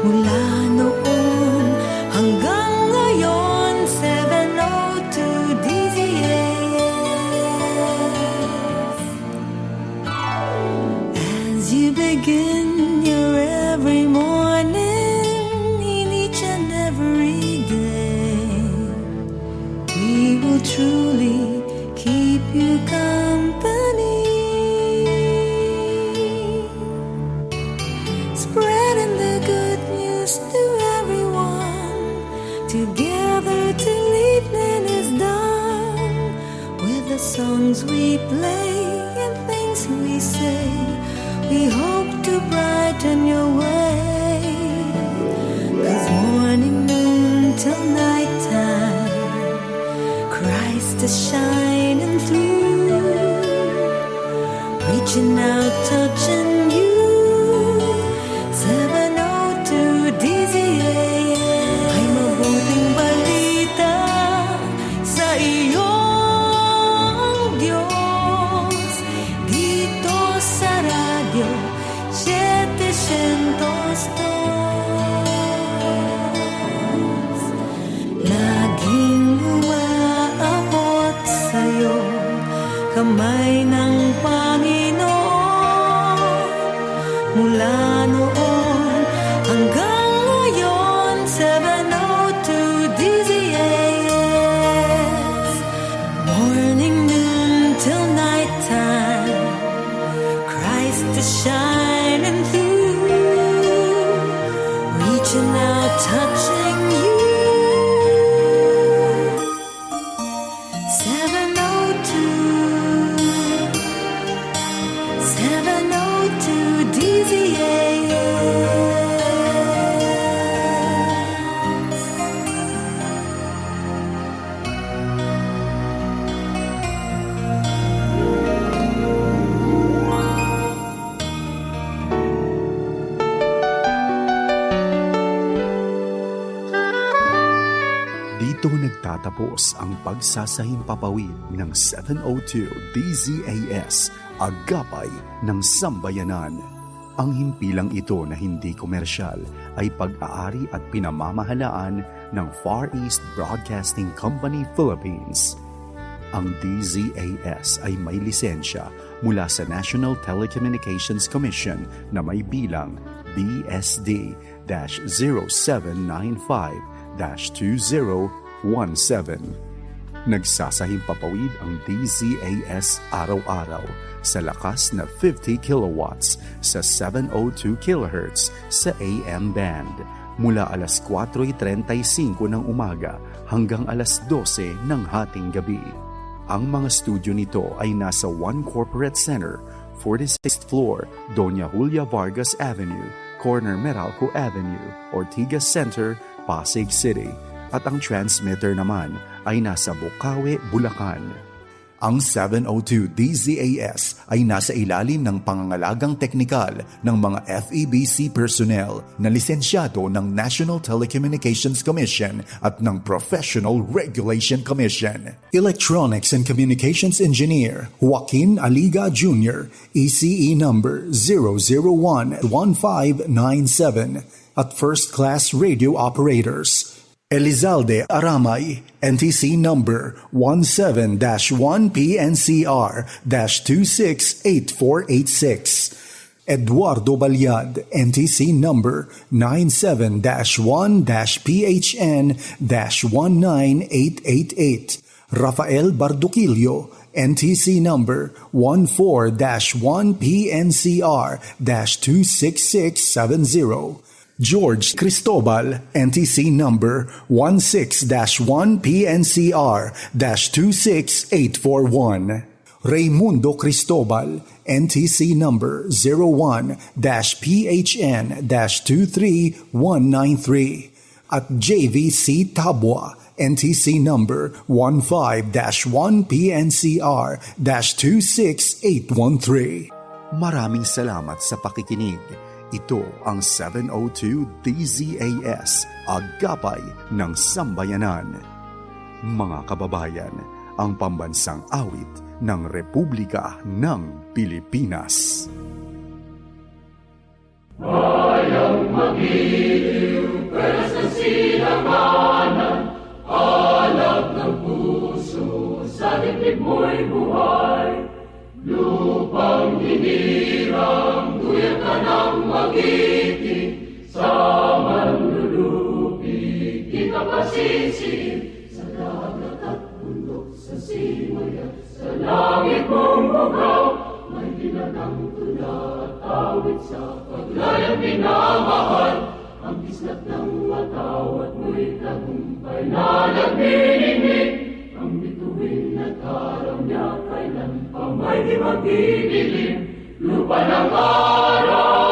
Mula noon hanggang ngayon, 702 DZAS. As you begin your every morning, in each and every day, we will truly keep you company. Spreading the good news to everyone. Together till evening is done. With the songs we play and things we say, we hope to brighten your way. 'Cause morning, noon till nighttime, Christ is shining through, reaching out, touching you. 702 DZAS ay mabuting balita sa iyong Diyos. Dito sa radyo 702, laging umaabot sa'yo kamay ng Panginoon. Mula noon hanggang ngayon, 702 DZAS. Morning, noon till nighttime, Christ is shining through, reaching out, touching you. 702 DZAS. Dito nagtatapos ang pagsasahimpapawid ng 702 DZAS, Agapay ng Sambayanan. Ang himpilang ito na hindi komersyal ay pag-aari at pinamamahalaan ng Far East Broadcasting Company Philippines. Ang DZAS ay may lisensya mula sa National Telecommunications Commission na may bilang BSD-0795-2017. Nagsasahimpapawid ang DZAS araw-araw sa lakas na 50 kilowatts sa 702 kHz sa AM band mula alas 4:35 ng umaga hanggang alas 12 ng hating gabi. Ang mga studio nito ay nasa One Corporate Center, 46th floor, Doña Julia Vargas Avenue, corner Meralco Avenue, Ortigas Center, Pasig City. At ang transmitter naman ay nasa Bukawi, Bulacan. Ang 702 DZAS ay nasa ilalim ng pangangalagang teknikal ng mga FEBC personnel na lisensyado ng National Telecommunications Commission at ng Professional Regulation Commission. Electronics and Communications Engineer Joaquin Aliga Jr., ECE number 0011597 at First Class Radio Operators. Elizalde Aramay, NTC number 17-1PNCR-268486. Eduardo Balyad, NTC number 97-1-PHN-19888. Rafael Barduquillo, NTC number 14-1-PNCR-26670. George Cristobal, NTC number 16-1-PNCR-26841. Raymundo Cristobal, NTC number 01-PHN-23193. At JVC Tabwa, NTC number 15-1-PNCR-26813. Maraming salamat sa pakikinig. Ito ang 702 DZAS, Agapay ng Sambayanan. Mga kababayan, ang pambansang awit ng Republika ng Pilipinas. Bayang mag Lupa ng araw